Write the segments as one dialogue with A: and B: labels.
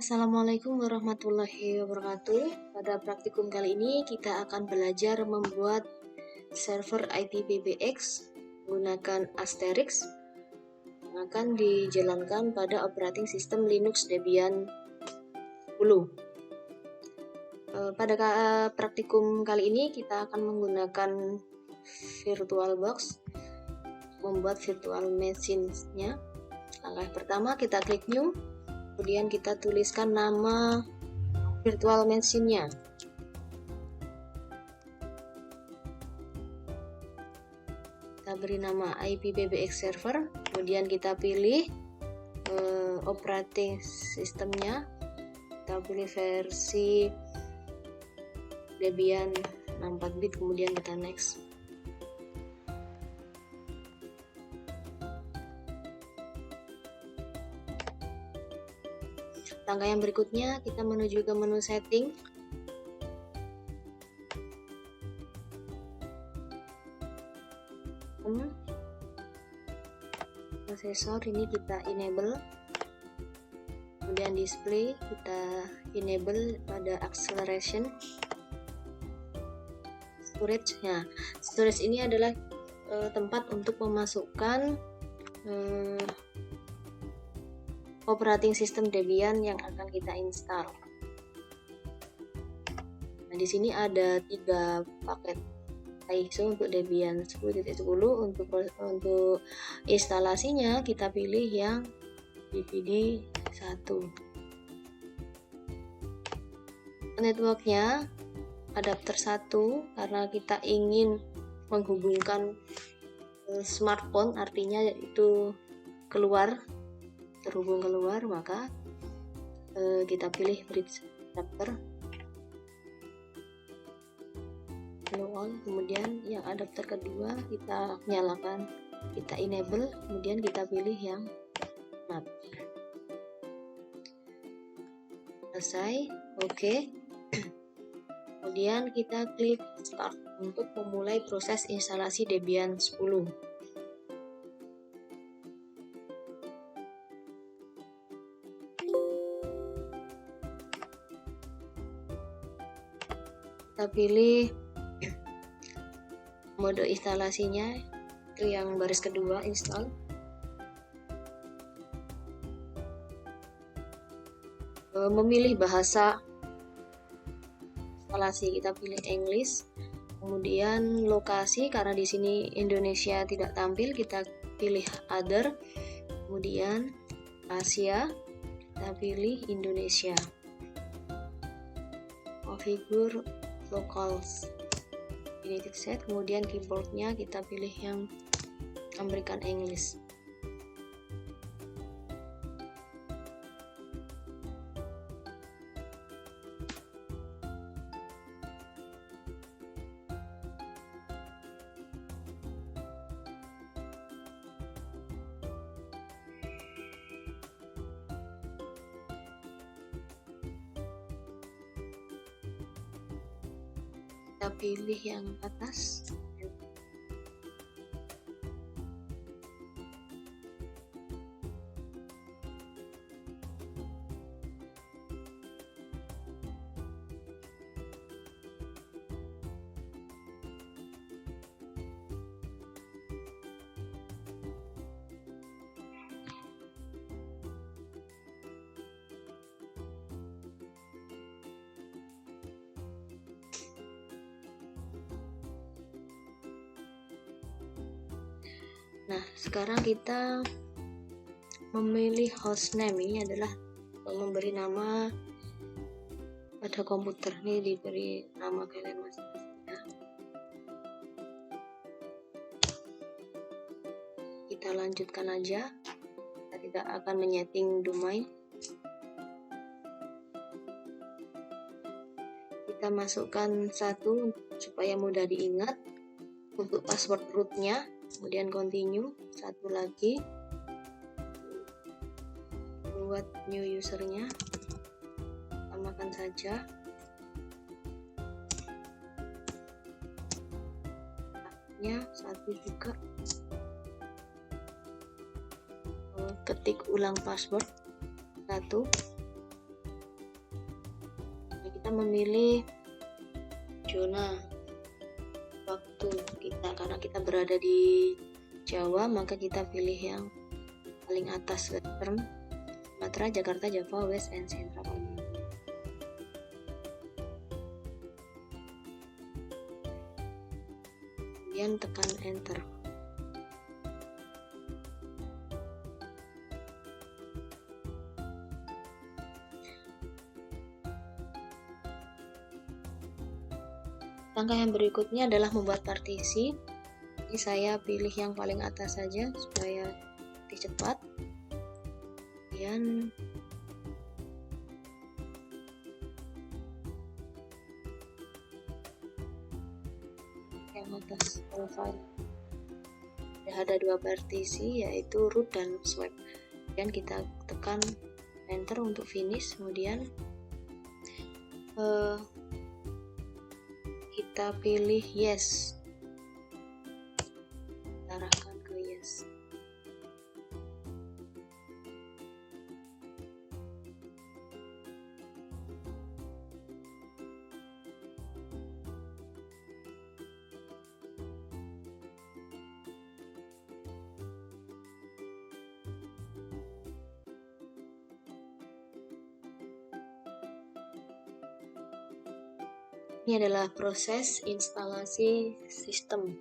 A: Assalamualaikum warahmatullahi wabarakatuh. Pada praktikum kali ini kita akan belajar membuat server IPBBX menggunakan Asterix yang akan dijalankan pada operating system Linux Debian 10. Pada praktikum kali ini kita akan menggunakan VirtualBox membuat virtual machine-nya. Langkah pertama kita klik new, kemudian kita tuliskan nama virtual machine-nya. Kita beri nama IPBBX server, kemudian kita pilih operating systemnya, kita pilih versi Debian 64 bit, kemudian kita next. Langkah yang berikutnya kita menuju ke menu setting. Prosesor ini kita enable, kemudian display kita enable pada acceleration. Storage, nah storage ini adalah tempat untuk memasukkan operating system Debian yang akan kita install. Nah, di sini ada 3 paket ISO untuk Debian 10.10. Untuk instalasinya kita pilih yang DVD 1. Networknya adapter 1 karena kita ingin menghubungkan smartphone, artinya itu terhubung keluar, maka kita pilih bridge adapter on. Kemudian yang adapter kedua kita nyalakan, kita enable, kemudian kita pilih yang NAT. Selesai, oke. Kemudian kita klik start untuk memulai proses instalasi Debian 10. Kita pilih mode instalasinya, itu yang baris kedua, install. Memilih bahasa instalasi kita pilih English. Kemudian lokasi, karena di sini Indonesia tidak tampil, kita pilih other. Kemudian Asia, kita pilih Indonesia. Configure locals, United Set. Kemudian keyboardnya kita pilih yang American English. Kita pilih yang atas. Nah, sekarang kita memilih hostname. Ini adalah memberi nama pada komputer. Ini diberi nama kalian masing-masing ya. Kita lanjutkan aja. Kita tidak akan menyeting domain. Kita masukkan 1 supaya mudah diingat. Untuk password rootnya, kemudian continue, 1 lagi, buat new usernya, tambahkan saja, nya 1 juga, ketik ulang password 1, kita memilih zona waktu kita, karena kita berada di Jawa, maka kita pilih yang paling atas, Western, Sumatera, Jakarta, Java, West, and Central. Kemudian tekan enter. Langkah yang berikutnya adalah membuat partisi. Ini saya pilih yang paling atas saja supaya lebih cepat. Kemudian yang atas profile. Ada dua partisi, yaitu root dan swipe. Dan kita tekan enter untuk finish. Kemudian kita pilih yes, kita arahkan ke yes. Ini adalah proses instalasi sistem.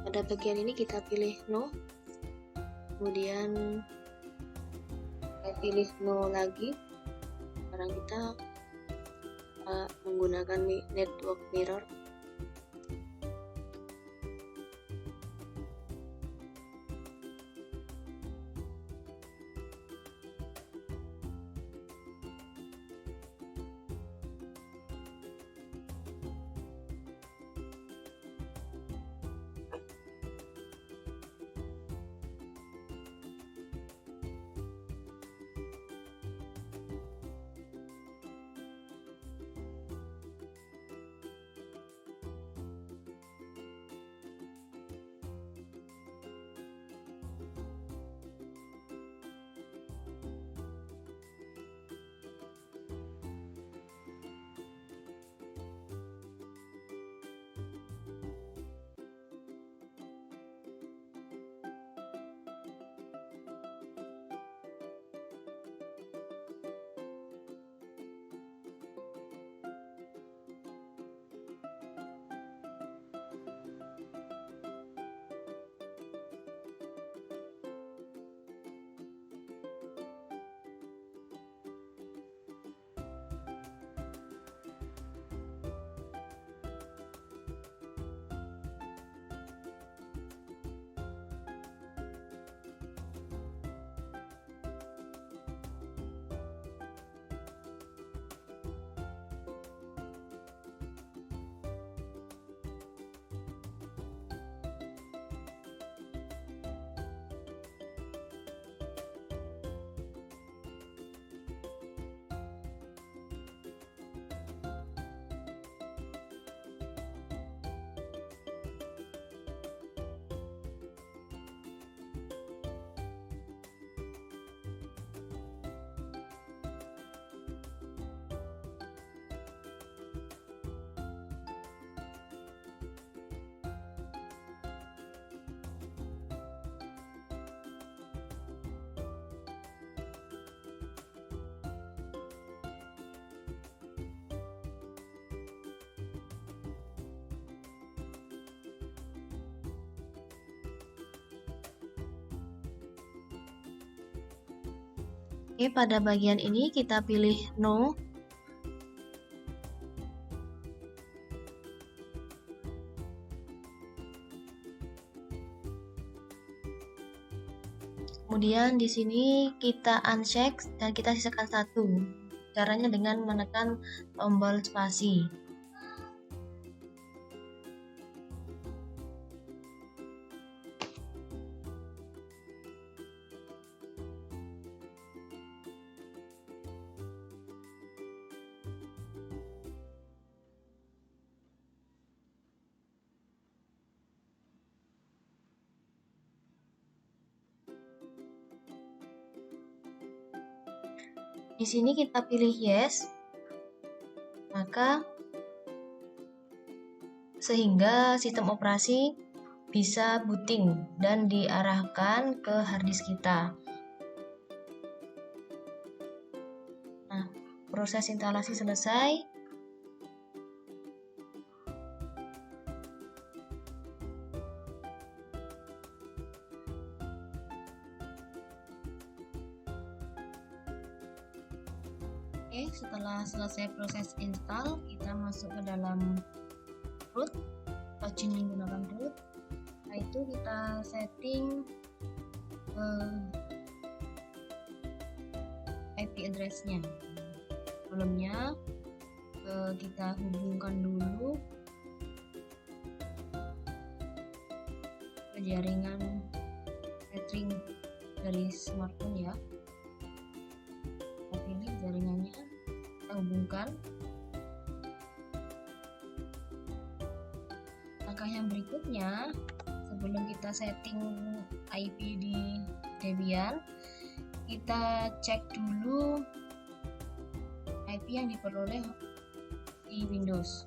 A: Pada bagian ini kita pilih no, kemudian kita pilih no lagi. Sekarang kita menggunakan network mirror. Oke, pada bagian ini kita pilih no. Kemudian di sini kita uncheck dan kita sisakan 1. Caranya dengan menekan tombol spasi. Di sini kita pilih yes, maka sehingga sistem operasi bisa booting dan diarahkan ke harddisk kita. Nah, proses instalasi selesai. Oke, setelah selesai proses install, kita masuk ke dalam root, login menggunakan root. Setelah itu kita setting IP address-nya. Sebelumnya kita hubungkan dulu ke jaringan tethering dari smartphone ya. Kita pilih jaringannya, kita hubungkan. Langkah yang berikutnya, sebelum kita setting IP di Debian, kita cek dulu IP yang diperoleh di Windows.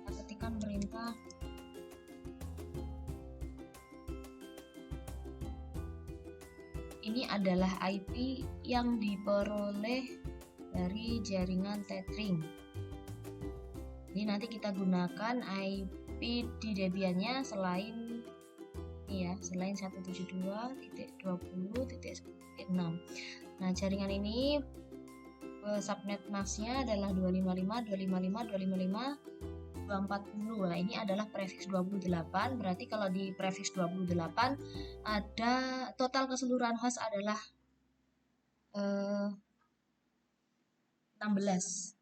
A: Kita ketikkan perintah ini adalah IP yang diperoleh dari jaringan tethering. Jadi nanti kita gunakan IP di Debian-nya selain ya, selain 172.20.6. Nah, jaringan ini subnet masknya adalah 255.255.255.240. Nah, ini adalah prefiks 28. Berarti kalau di prefiks 28 ada total keseluruhan host adalah 16.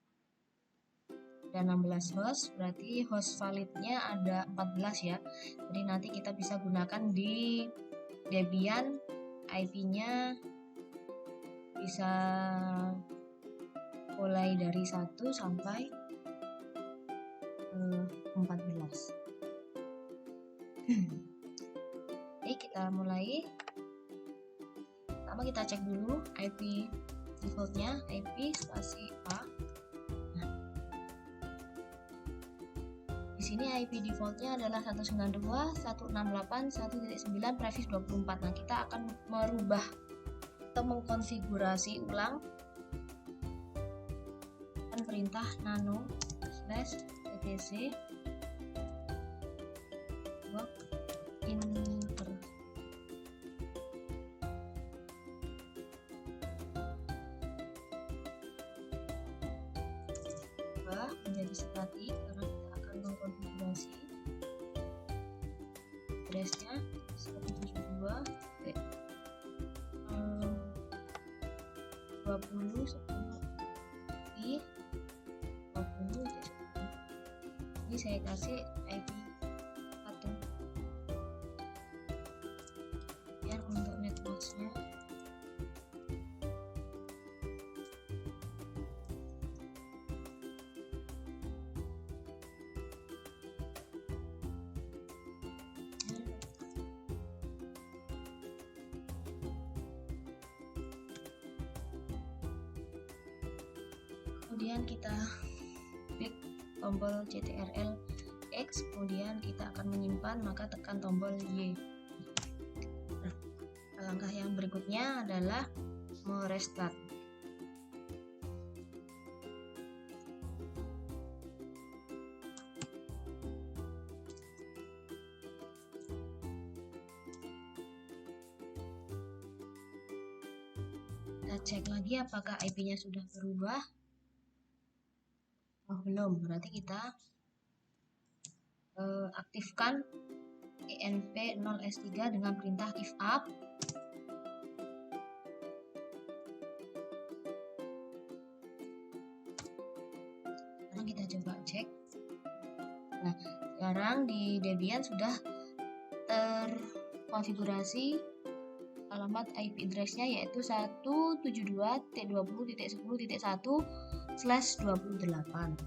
A: Dan 16 host, berarti host validnya ada 14 ya. Jadi nanti kita bisa gunakan di Debian, IP-nya bisa mulai dari 1 sampai 14. Oke, kita mulai. Pertama kita cek dulu IP defaultnya, IP spasi A. Di sini IP defaultnya adalah 192.168.1.9 prefiks 24. Nah, kita akan merubah atau mengkonfigurasi ulang dan perintah nano /etc /inter menjadi statik karena kita akan mengkonfigurasi address-nya 172 20 di 20. Ini saya kasih IP 1. Biar untuk network-nya kemudian kita klik tombol CTRL X, kemudian kita akan menyimpan, maka tekan tombol Y. Nah, langkah yang berikutnya adalah merestart. Kita cek lagi apakah IP-nya sudah berubah. Oh, belum. Berarti kita aktifkan env0s3 dengan perintah if up. Sekarang kita coba cek. Nah, sekarang di Debian sudah terkonfigurasi alamat IP address-nya yaitu 172.20.10.1/28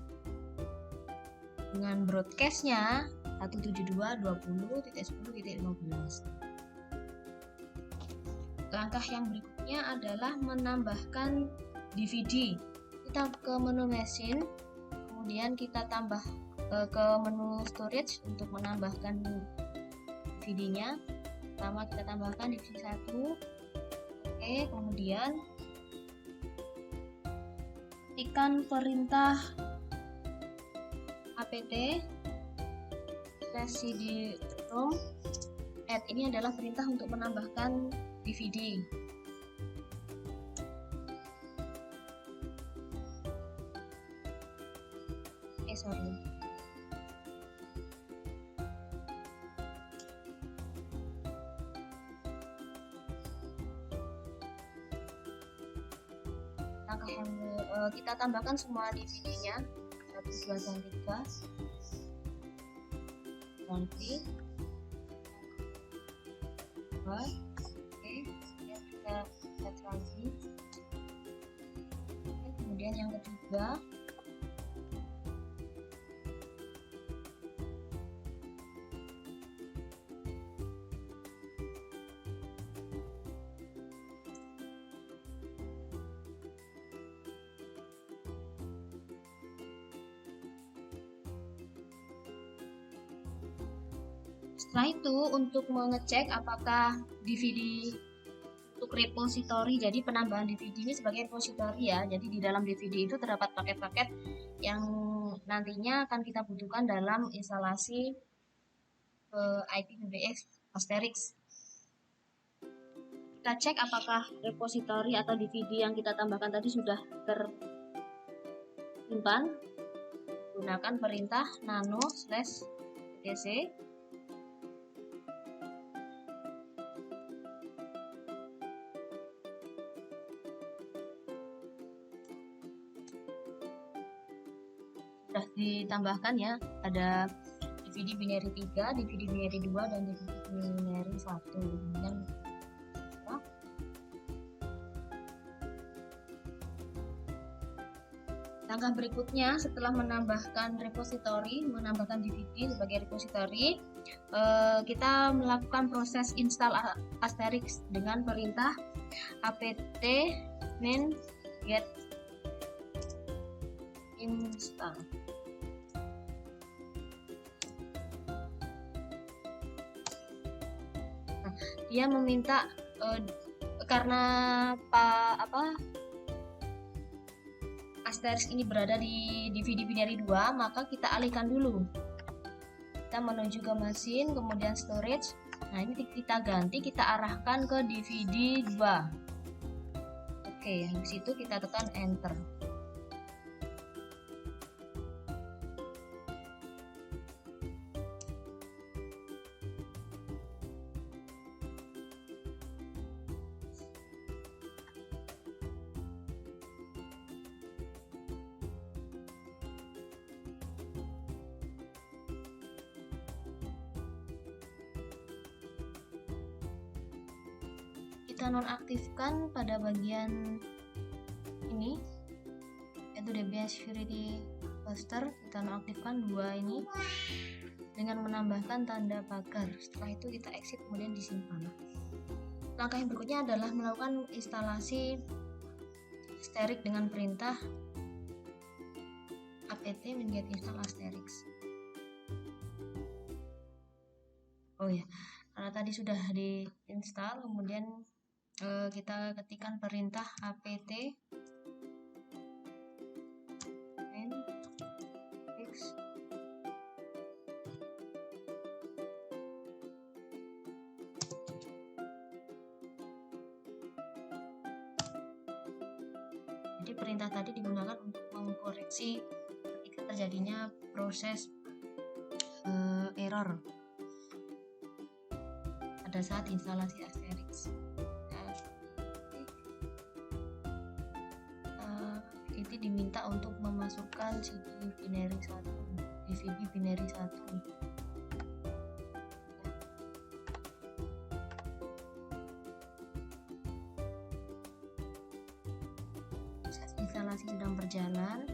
A: dengan broadcast-nya 172.20.10.15. Langkah yang berikutnya adalah menambahkan DVD. Kita ke menu machine, kemudian kita tambah ke menu storage untuk menambahkan DVD-nya. Pertama kita tambahkan DVD 1. Oke, kemudian ketikkan perintah apt cd-rom add. Ini adalah perintah untuk menambahkan DVD. Langkah yang kita tambahkan semua DVD-nya 1, 2, dan 3. Nanti oke, kita lihat lagi. Kemudian yang ketiga, setelah itu untuk mengecek apakah DVD untuk repository, jadi penambahan DVD ini sebagai repository ya, jadi di dalam DVD itu terdapat paket-paket yang nantinya akan kita butuhkan dalam instalasi IPVBX Asterix. Kita cek apakah repository atau DVD yang kita tambahkan tadi sudah tersimpan. Gunakan perintah nano/etc. Sudah ditambahkan ya, ada DVD binary 3, DVD binary 2, dan DVD binary 1. Kemudian langkah berikutnya setelah menambahkan repository, menambahkan DVD sebagai repository, kita melakukan proses install Asterix dengan perintah apt min get install. Nah, dia meminta karena Asterix ini berada di DVD binary 2, maka kita alihkan dulu. Kita menuju ke mesin, kemudian storage. Nah, ini kita ganti, kita arahkan ke DVD 2. Oke, di situ kita tekan enter. Kita nonaktifkan pada bagian ini, yaitu Debian Security Cluster. Kita nonaktifkan 2 ini dengan menambahkan tanda pagar. Setelah itu kita exit, kemudian disimpan. Langkah yang berikutnya adalah melakukan instalasi Asterix dengan perintah apt min get install Asterix. Oh ya, karena tadi sudah diinstal, kemudian kita ketikkan perintah apt fix Jadi perintah tadi digunakan untuk mengkoreksi ketika terjadinya proses error pada saat instalasi Asterix. Itu diminta untuk memasukkan CD binary 1, DVB binary 1. Proses instalasi sedang berjalan.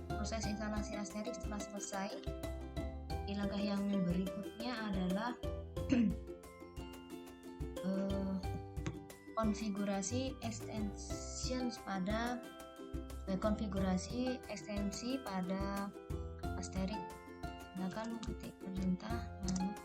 A: Proses instalasi Asterix telah selesai. Di langkah yang berikutnya adalah konfigurasi extensions pada konfigurasi ekstensi pada Asterix. Gunakan ketik perintah lalu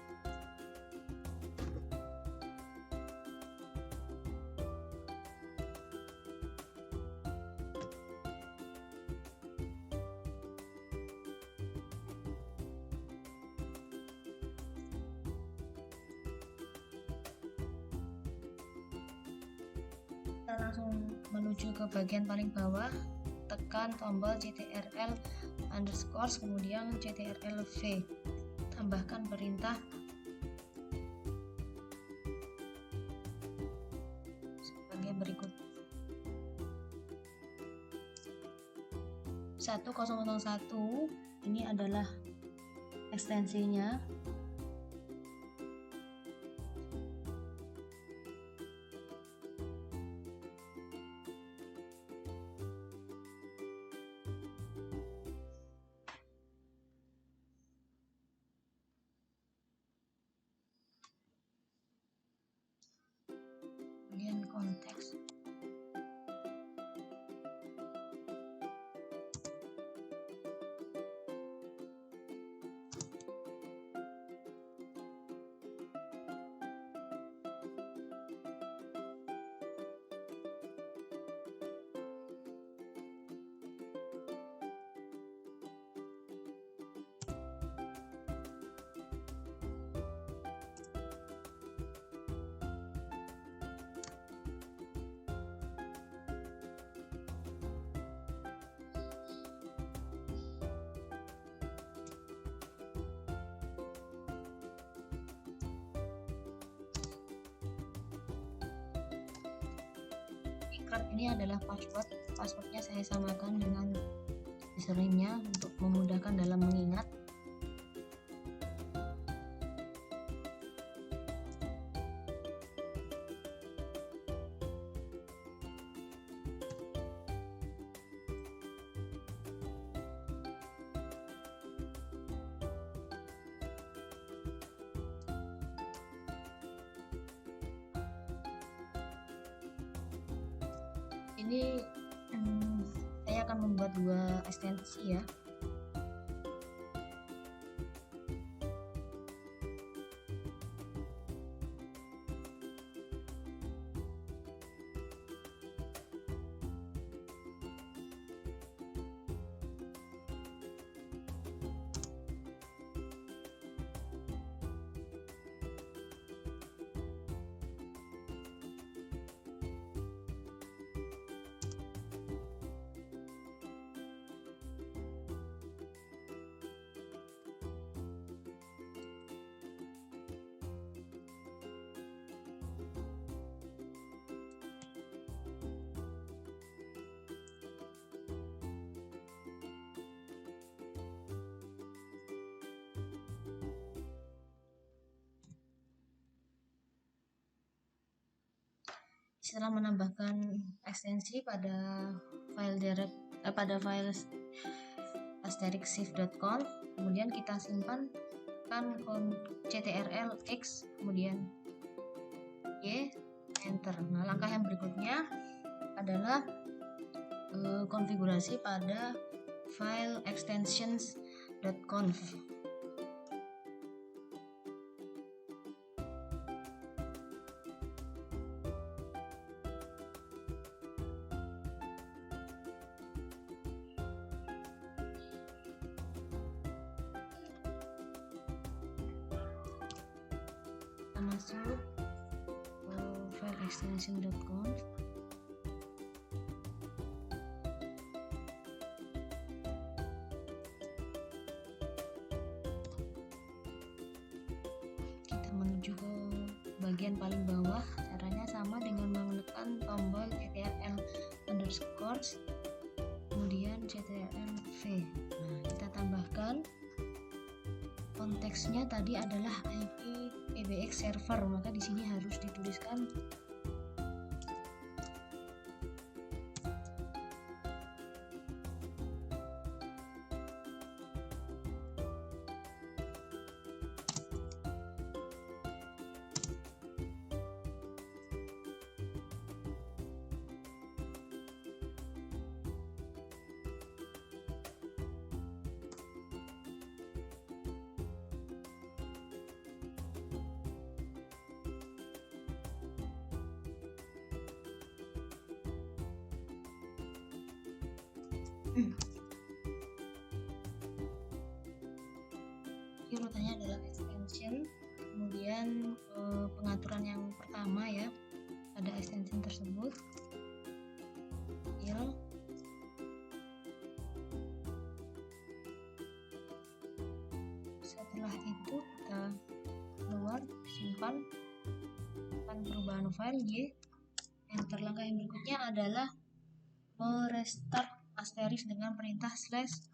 A: kita langsung menuju ke bagian paling bawah, tekan tombol ctrl underscore kemudian ctrl V, tambahkan perintah sebagai berikut. 1001 ini adalah ekstensinya. Kemudian konteks. Ini adalah passwordnya saya samakan dengan username-nya untuk memudahkan dalam mengingat. Ini saya akan membuat 2 ekstensi ya. Setelah menambahkan ekstensi pada file asterixshift.conf, kemudian kita simpan kan ctrl X kemudian Y, enter. Nah, langkah yang berikutnya adalah konfigurasi pada file extensions.conf. kita masuk ke file extension.conf. Kita menuju ke bagian paling bawah. Caranya sama dengan menekan tombol ctrl underscore kemudian ctrl v. Nah, kita tambahkan konteksnya tadi adalah IP PBX server, maka di sini harus dituliskan urutannya adalah extension, kemudian pengaturan yang pertama ya pada extension tersebut, file, setelah itu kita keluar, simpan perubahan file y, enter. Langkah yang berikutnya adalah merestart asterisk dengan perintah slash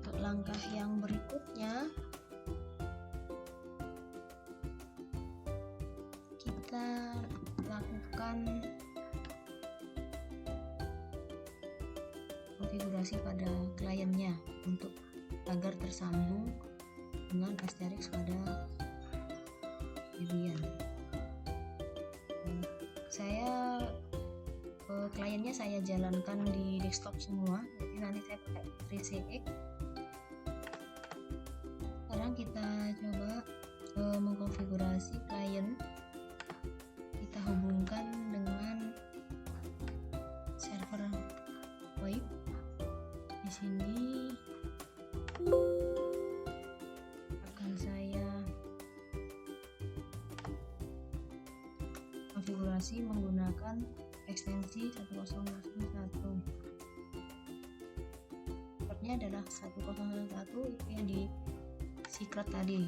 A: Untuk langkah yang berikutnya, kita lakukan konfigurasi pada kliennya untuk agar tersambung dengan asterisk pada Debian. Saya kliennya saya jalankan di desktop semua, jadi nanti saya pakai 3CX. Sekarang kita coba mengkonfigurasi klien, kita hubungkan dengan server web. Di sini akan saya konfigurasi menggunakan ekstensi 1001. Portnya adalah 1001, itu yang di secret tadi.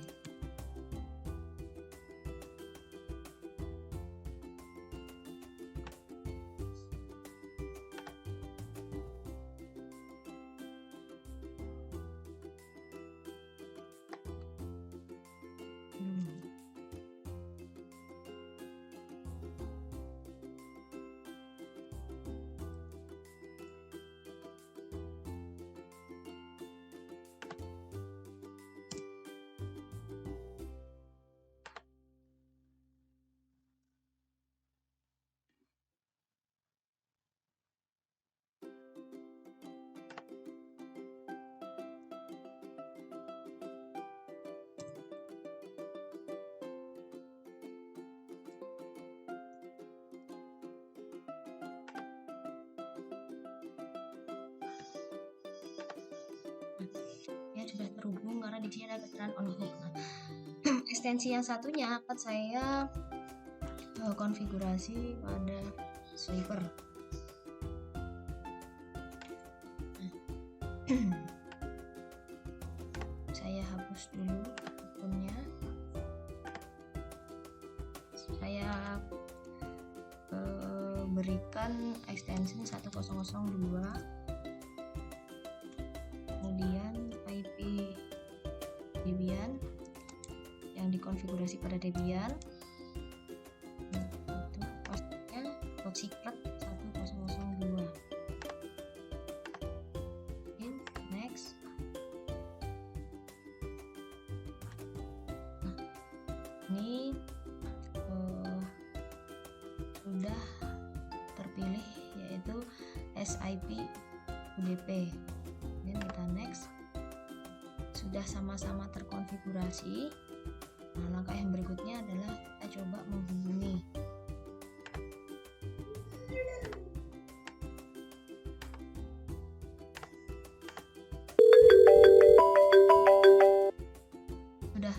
A: Ya, sudah terhubung karena di sini ada keterangan on hold. Ekstensi yang satunya akan saya konfigurasi pada swiper. Saya hapus dulu akunnya. Saya berikan extension 1002, kemudian IP Debian yang dikonfigurasi pada Debian, itu passwordnya top secret 1002. ini sudah terpilih, yaitu SIP UDP. Kemudian kita next. Sudah sama-sama terkonfigurasi. Nah, langkah yang berikutnya adalah kita coba menghubungi.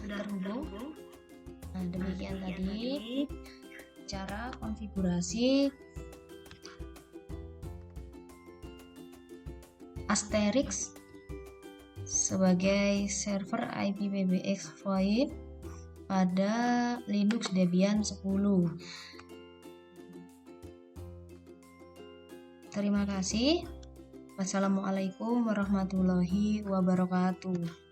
A: Sudah terhubung. Nah, demikian tadi cara konfigurasi Asterix sebagai server IPPBX VoIP pada Linux Debian 10. Terima kasih. Wassalamualaikum warahmatullahi wabarakatuh.